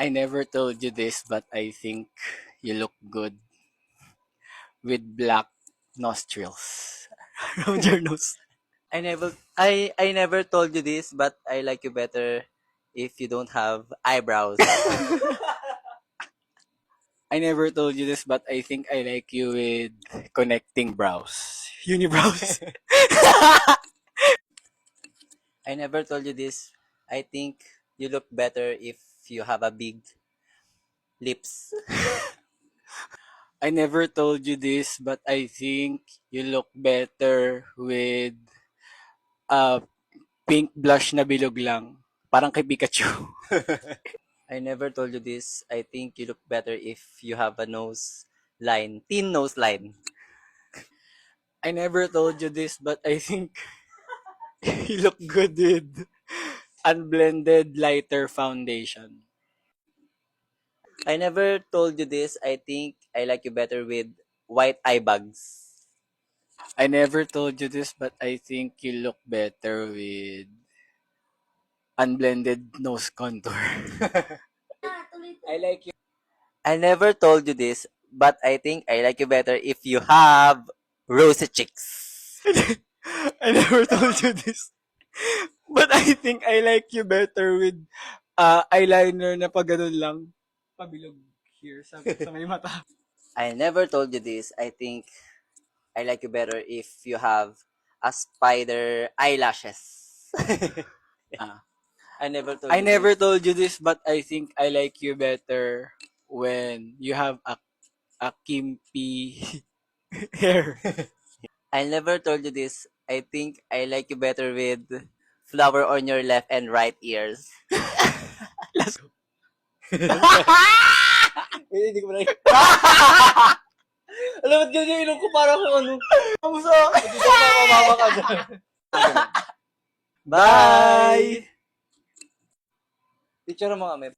I never told you this, but I think you look good with black nostrils around your nose. I never told you this, but I like you better if you don't have eyebrows. I never told you this, but I think I like you with connecting brows. Unibrows. I never told you this. I think you look better if you have a big lips. I never told you this, but I think you look better with a pink blush na bilog lang. Parang kay Pikachu. I never told you this. I think you look better if you have a nose line, thin nose line. I never told you this, but I think you look good with unblended lighter foundation. I never told you this. I think I like you better with white eye bags. I never told you this, but I think you look better with unblended nose contour. I like you. I never told you this, but I think I like you better if you have rosy cheeks. I never told you this. But I think I like you better with eyeliner na pa ganun lang. Pabilog here sa may mata. I never told you this. I think I like you better if you have a spider eyelashes. Ah. I never told I you never this. told you this, but I think I like you better when you have a kimpy hair. I never told you this. I think I like you better with flower on your left and right ears. Let's go. Hindi ko na. Alam mo, ganyan yung ilong ko parang kung ano. Kamusta? Hindi ko mamawa ka dyan. Bye! Picture mo kami.